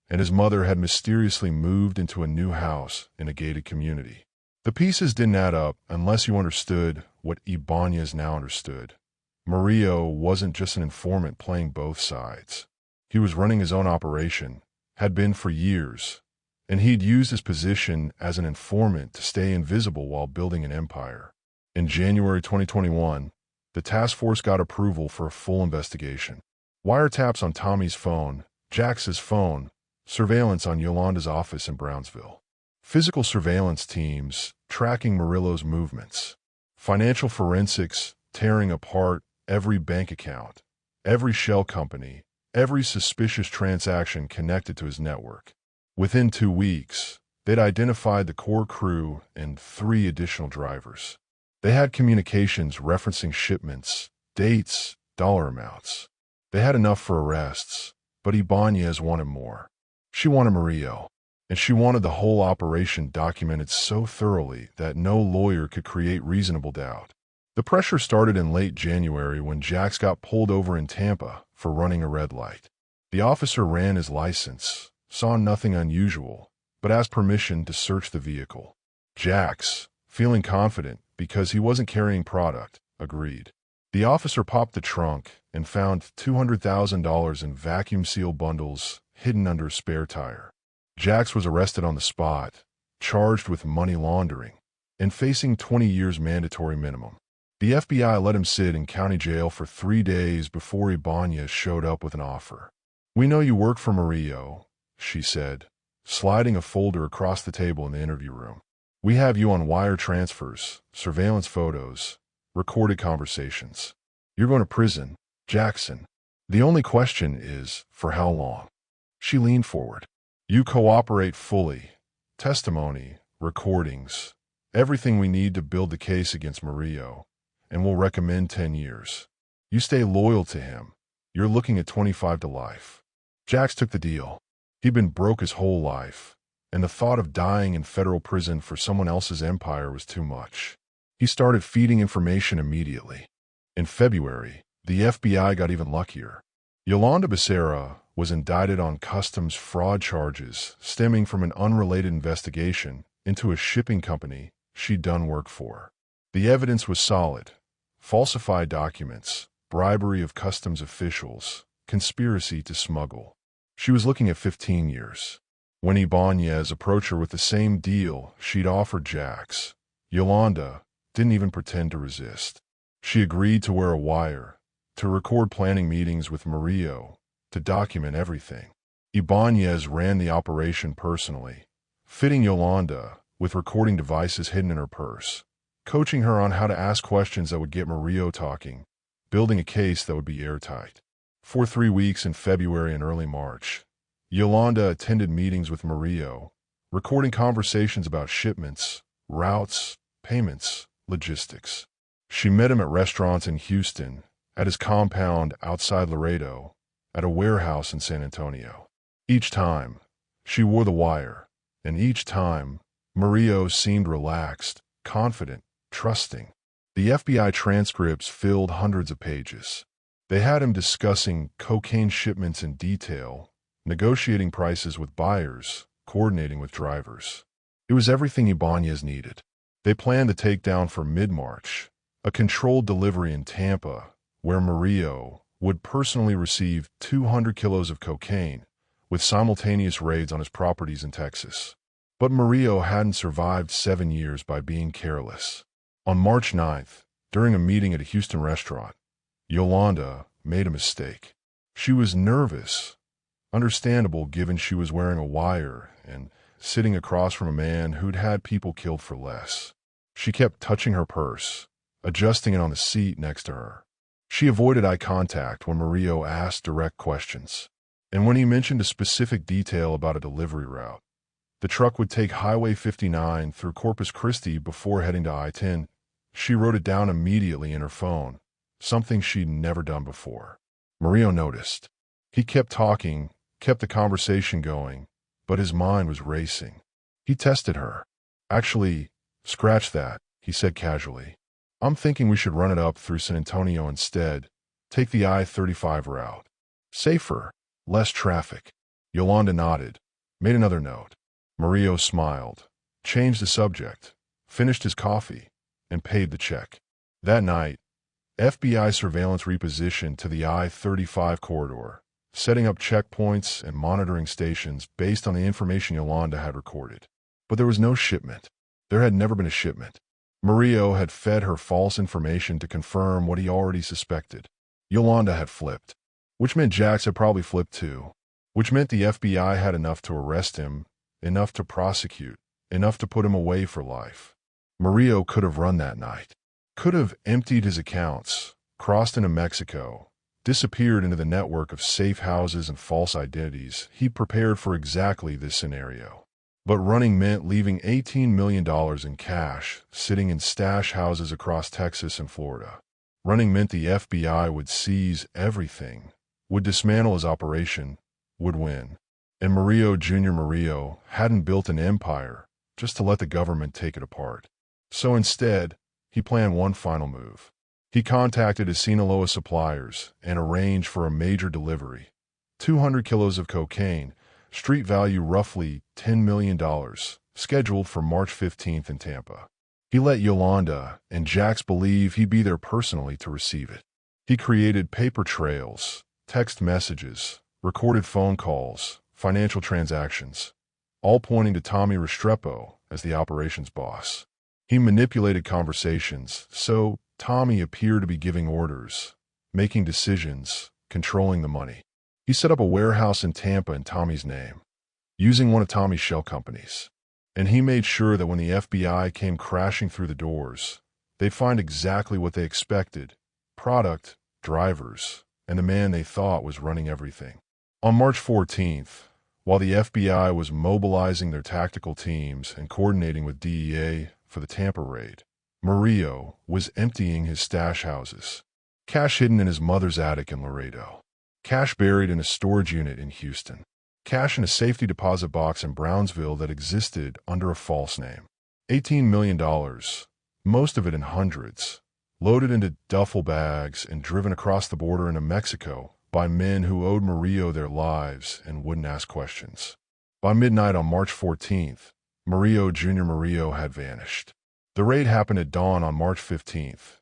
A: and his mother had mysteriously moved into a new house in a gated community. The pieces didn't add up unless you understood what Ibanez now understood. Murillo wasn't just an informant playing both sides. He was running his own operation, had been for years, and he'd used his position as an informant to stay invisible while building an empire. In January 2021, the task force got approval for a full investigation. Wiretaps on Tommy's phone, Jax's phone, surveillance on Yolanda's office in Brownsville. Physical surveillance teams tracking Murillo's movements. Financial forensics tearing apart every bank account, every shell company, every suspicious transaction connected to his network. Within 2 weeks, they'd identified the core crew and 3 additional drivers. They had communications referencing shipments, dates, dollar amounts. They had enough for arrests, but Ibanez wanted more. She wanted Murillo, and she wanted the whole operation documented so thoroughly that no lawyer could create reasonable doubt. The pressure started in late January when Jax got pulled over in Tampa for running a red light. The officer ran his license, saw nothing unusual, but asked permission to search the vehicle. Jax, feeling confident because he wasn't carrying product, agreed. The officer popped the trunk and found $200,000 in vacuum-seal bundles hidden under a spare tire. Jax was arrested on the spot, charged with money laundering, and facing 20 years mandatory minimum. The FBI let him sit in county jail for 3 days before Ibanez showed up with an offer. "We know you work for Murillo," she said, sliding a folder across the table in the interview room. "We have you on wire transfers, surveillance photos, recorded conversations. You're going to prison, Jackson. The only question is, for how long?" She leaned forward. "You cooperate fully. Testimony, recordings, everything we need to build the case against Murillo, and we'll recommend 10 years. You stay loyal to him. You're looking at 25 to life." Jax took the deal. He'd been broke his whole life, and the thought of dying in federal prison for someone else's empire was too much. He started feeding information immediately. In February, the FBI got even luckier. Yolanda Becerra was indicted on customs fraud charges stemming from an unrelated investigation into a shipping company she'd done work for. The evidence was solid: falsified documents, bribery of customs officials, conspiracy to smuggle. She was looking at 15 years. When Ibanez approached her with the same deal she'd offered Jax, Yolanda didn't even pretend to resist. She agreed to wear a wire, to record planning meetings with Murillo, to document everything. Ibanez ran the operation personally, fitting Yolanda with recording devices hidden in her purse, coaching her on how to ask questions that would get Murillo talking, building a case that would be airtight. For 3 weeks in February and early March, Yolanda attended meetings with Murillo, recording conversations about shipments, routes, payments, logistics. She met him at restaurants in Houston, at his compound outside Laredo, at a warehouse in San Antonio. Each time, she wore the wire, and each time, Murillo seemed relaxed, confident, trusting. The FBI transcripts filled hundreds of pages. They had him discussing cocaine shipments in detail, negotiating prices with buyers, coordinating with drivers. It was everything Ibanez needed. They planned the takedown for mid-March, a controlled delivery in Tampa, where Murillo would personally receive 200 kilos of cocaine, with simultaneous raids on his properties in Texas. But Murillo hadn't survived 7 years by being careless. On March 9th, during a meeting at a Houston restaurant, Yolanda made a mistake. She was nervous, understandable given she was wearing a wire and sitting across from a man who'd had people killed for less. She kept touching her purse, adjusting it on the seat next to her. She avoided eye contact when Murillo asked direct questions. And when he mentioned a specific detail about a delivery route, the truck would take Highway 59 through Corpus Christi before heading to I-10, she wrote it down immediately in her phone, something she'd never done before. Murillo noticed. He kept talking, kept the conversation going, but his mind was racing. He tested her. Actually, scratch that, he said casually. I'm thinking we should run it up through San Antonio instead, take the I-35 route. Safer, less traffic. Yolanda nodded, made another note. Murillo smiled, changed the subject, finished his coffee, and paid the check. That night, FBI surveillance repositioned to the I-35 corridor, setting up checkpoints and monitoring stations based on the information Yolanda had recorded. But there was no shipment. There had never been a shipment. Murillo had fed her false information to confirm what he already suspected. Yolanda had flipped, which meant Jax had probably flipped too, which meant the FBI had enough to arrest him, enough to prosecute, enough to put him away for life. Murillo could have run that night, could have emptied his accounts, crossed into Mexico, disappeared into the network of safe houses and false identities. He prepared for exactly this scenario. But running meant leaving $18 million in cash sitting in stash houses across Texas and Florida. Running meant the FBI would seize everything, would dismantle his operation, would win. And Murillo Jr. hadn't built an empire just to let the government take it apart. So instead, he planned one final move. He contacted his Sinaloa suppliers and arranged for a major delivery. 200 kilos of cocaine, street value roughly $10 million, scheduled for March 15th in Tampa. He let Yolanda and Jax believe he'd be there personally to receive it. He created paper trails, text messages, recorded phone calls, financial transactions, all pointing to Tommy Restrepo as the operations boss. He manipulated conversations, so Tommy appeared to be giving orders, making decisions, controlling the money. He set up a warehouse in Tampa in Tommy's name, using one of Tommy's shell companies. And he made sure that when the FBI came crashing through the doors, they'd find exactly what they expected: product, drivers, and the man they thought was running everything. On March 14th, while the FBI was mobilizing their tactical teams and coordinating with DEA for the Tampa raid, Murillo was emptying his stash houses. Cash hidden in his mother's attic in Laredo. Cash buried in a storage unit in Houston. Cash in a safety deposit box in Brownsville that existed under a false name. $18 million, most of it in hundreds, loaded into duffel bags and driven across the border into Mexico by men who owed Murillo their lives and wouldn't ask questions. By midnight on March 14th, Murillo Jr. had vanished. The raid happened at dawn on March 15th.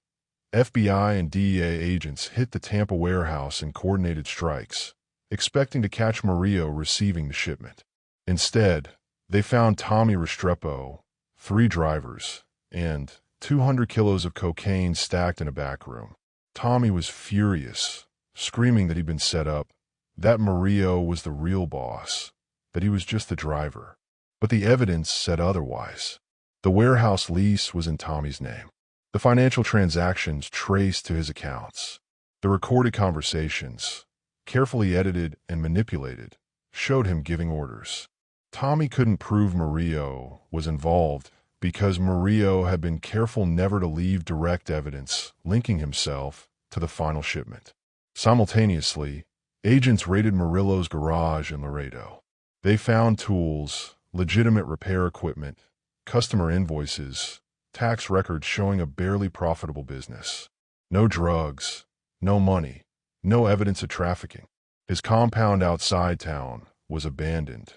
A: FBI and DEA agents hit the Tampa warehouse in coordinated strikes, expecting to catch Murillo receiving the shipment. Instead, they found Tommy Restrepo, 3 drivers, and 200 kilos of cocaine stacked in a back room. Tommy was furious, screaming that he'd been set up, that Murillo was the real boss, that he was just the driver. But the evidence said otherwise. The warehouse lease was in Tommy's name. The financial transactions traced to his accounts. The recorded conversations, carefully edited and manipulated, showed him giving orders. Tommy couldn't prove Murillo was involved because Murillo had been careful never to leave direct evidence linking himself to the final shipment. Simultaneously, agents raided Murillo's garage in Laredo. They found tools, legitimate repair equipment, customer invoices, tax records showing a barely profitable business. No drugs, no money, no evidence of trafficking. His compound outside town was abandoned.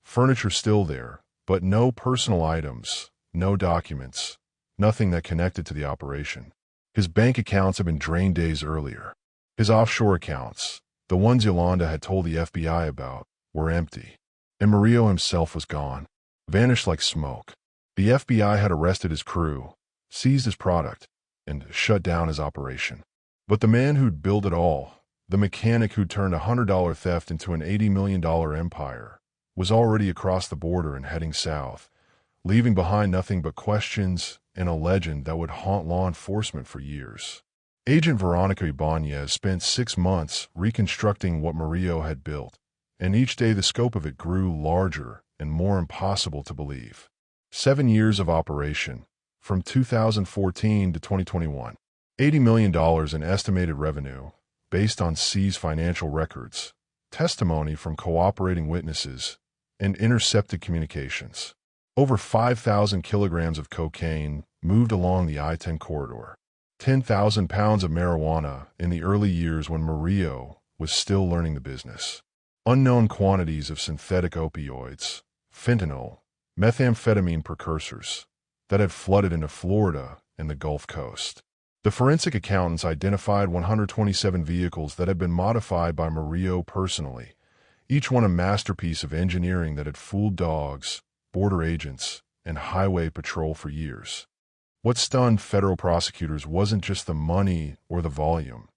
A: Furniture still there, but no personal items, no documents, nothing that connected to the operation. His bank accounts had been drained days earlier. His offshore accounts, the ones Yolanda had told the FBI about, were empty. And Murillo himself was gone, vanished like smoke. The FBI had arrested his crew, seized his product, and shut down his operation. But the man who'd built it all, the mechanic who'd turned a $100 theft into an $80 million empire, was already across the border and heading south, leaving behind nothing but questions and a legend that would haunt law enforcement for years. Agent Veronica Ibanez spent 6 months reconstructing what Murillo had built, and each day the scope of it grew larger and more impossible to believe. 7 years of operation, from 2014 to 2021. $80 million in estimated revenue, based on seized financial records, testimony from cooperating witnesses, and intercepted communications. Over 5,000 kilograms of cocaine moved along the I-10 corridor. 10,000 pounds of marijuana in the early years when Murillo was still learning the business. Unknown quantities of synthetic opioids, fentanyl, methamphetamine precursors that had flooded into Florida and the Gulf Coast. The forensic accountants identified 127 vehicles that had been modified by Murillo personally, each one a masterpiece of engineering that had fooled dogs, border agents, and highway patrol for years. What stunned federal prosecutors wasn't just the money or the volume,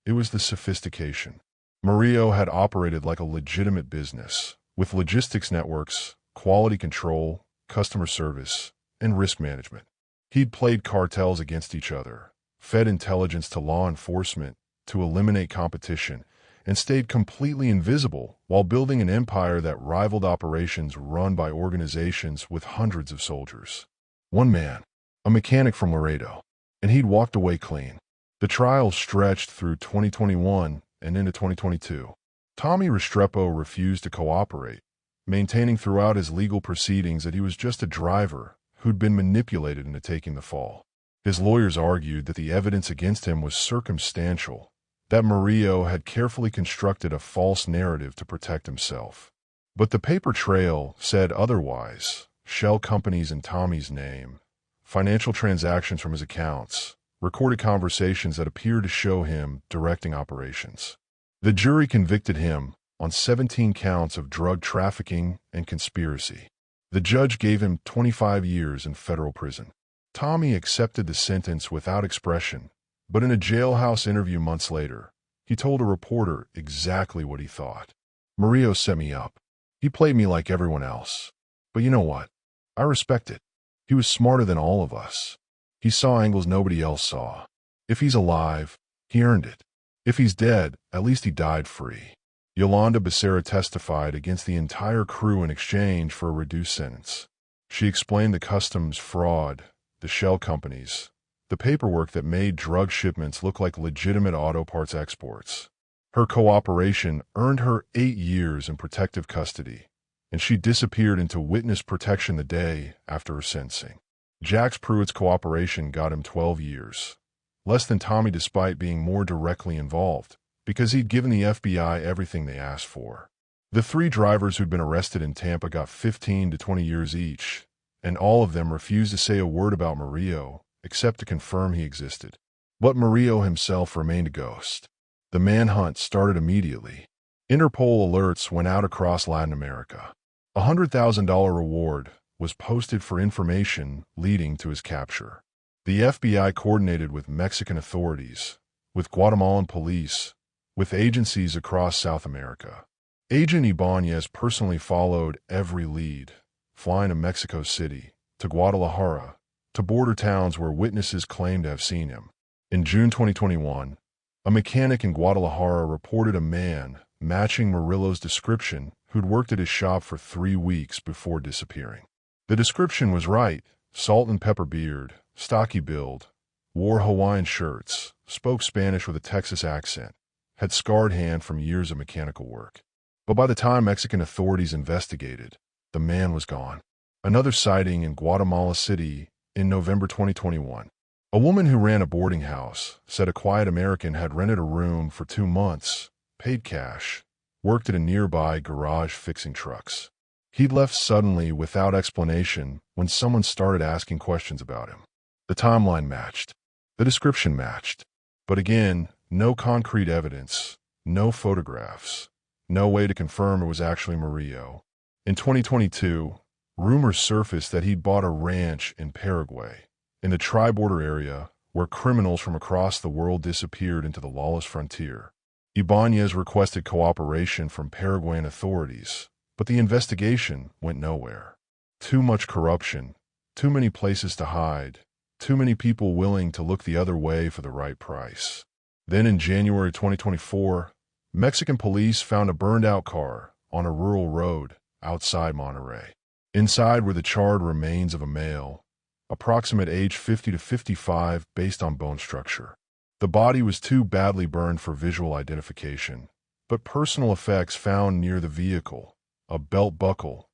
A: it was the sophistication. Murillo had operated like a legitimate business, with logistics networks, quality control, customer service, and risk management. He'd played cartels against each other, fed intelligence to law enforcement to eliminate competition, and stayed completely invisible while building an empire that rivaled operations run by organizations with hundreds of soldiers. One man, a mechanic from Laredo, and he'd walked away clean. The trial stretched through 2021 and into 2022. Tommy Restrepo refused to cooperate, maintaining throughout his legal proceedings that he was just a driver who'd been manipulated into taking the fall. His lawyers argued that the evidence against him was circumstantial, that Murillo had carefully constructed a false narrative to protect himself. But the paper trail said otherwise. Shell companies in Tommy's name, financial transactions from his accounts, recorded conversations that appeared to show him directing operations. The jury convicted him on 17 counts of drug trafficking and conspiracy. The judge gave him 25 years in federal prison. Tommy accepted the sentence without expression, but in a jailhouse interview months later, he told a reporter exactly what he thought. Murillo set me up. He played me like everyone else. But you know what? I respect it. He was smarter than all of us. He saw angles nobody else saw. If he's alive, he earned it. If he's dead, at least he died free. Yolanda Becerra testified against the entire crew in exchange for a reduced sentence. She explained the customs fraud, the shell companies, the paperwork that made drug shipments look like legitimate auto parts exports. Her cooperation earned her 8 years in protective custody, and she disappeared into witness protection the day after her sentencing. Jax Pruitt's cooperation got him 12 years, less than Tommy despite being more directly involved, because he'd given the FBI everything they asked for. The 3 drivers who'd been arrested in Tampa got 15 to 20 years each, and all of them refused to say a word about Murillo, except to confirm he existed. But Murillo himself remained a ghost. The manhunt started immediately. Interpol alerts went out across Latin America. A $100,000 reward was posted for information leading to his capture. The FBI coordinated with Mexican authorities, with Guatemalan police, with agencies across South America. Agent Ibanez personally followed every lead, flying to Mexico City, to Guadalajara, to border towns where witnesses claimed to have seen him. In June 2021, a mechanic in Guadalajara reported a man matching Murillo's description who'd worked at his shop for 3 weeks before disappearing. The description was right: salt and pepper beard, stocky build, wore Hawaiian shirts, spoke Spanish with a Texas accent, had scarred hand from years of mechanical work. But by the time Mexican authorities investigated, the man was gone. Another sighting in Guatemala City in November 2021. A woman who ran a boarding house said a quiet American had rented a room for 2 months, paid cash, worked at a nearby garage fixing trucks. He'd left suddenly without explanation when someone started asking questions about him. The timeline matched. The description matched. But again, no concrete evidence, no photographs, no way to confirm it was actually Murillo. In 2022, rumors surfaced that he'd bought a ranch in Paraguay in the tri-border area, where criminals from across the world disappeared into the lawless frontier. Ibanez requested cooperation from Paraguayan authorities, but the investigation went nowhere. Too much corruption, too many places to hide, too many people willing to look the other way for the right price. Then in January 2024, Mexican police found a burned-out car on a rural road outside Monterrey. Inside were the charred remains of a male, approximate age 50 to 55 based on bone structure. The body was too badly burned for visual identification, but personal effects found near the vehicle, a belt buckle,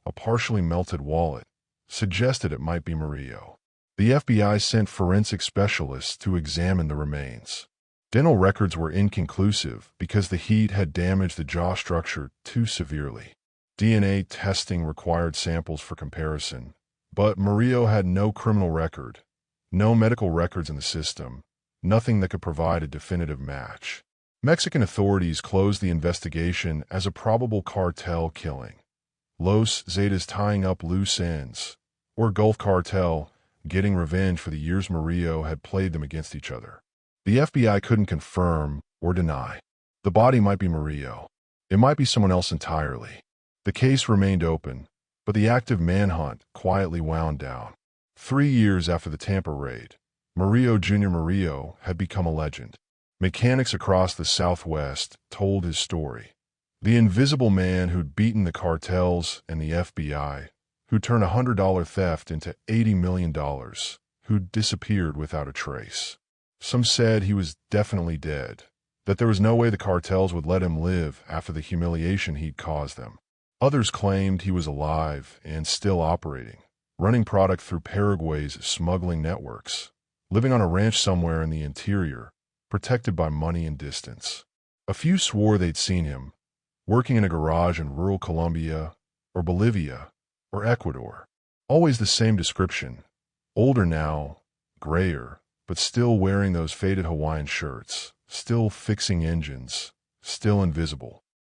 A: a partially melted wallet, suggested it might be Murillo. The FBI sent forensic specialists to examine the remains. Dental records were inconclusive because the heat had damaged the jaw structure too severely. DNA testing required samples for comparison, but Murillo had no criminal record, no medical records in the system, nothing that could provide a definitive match. Mexican authorities closed the investigation as a probable cartel killing. Los Zetas tying up loose ends, or Gulf Cartel getting revenge for the years Murillo had played them against each other. The FBI couldn't confirm or deny. The body might be Murillo. It might be someone else entirely. The case remained open, but the active manhunt quietly wound down. 3 years after the Tampa raid, Murillo Jr. Murillo had become a legend. Mechanics across the Southwest told his story. The invisible man who'd beaten the cartels and the FBI, who turned a $100 theft into $80 million, who'd disappeared without a trace. Some said he was definitely dead, that there was no way the cartels would let him live after the humiliation he'd caused them. Others claimed he was alive and still operating, running product through Paraguay's smuggling networks, living on a ranch somewhere in the interior, protected by money and distance. A few swore they'd seen him, working in a garage in rural Colombia, or Bolivia, or Ecuador. Always the same description. Older now, grayer, but still wearing those faded Hawaiian shirts, still fixing engines, still invisible.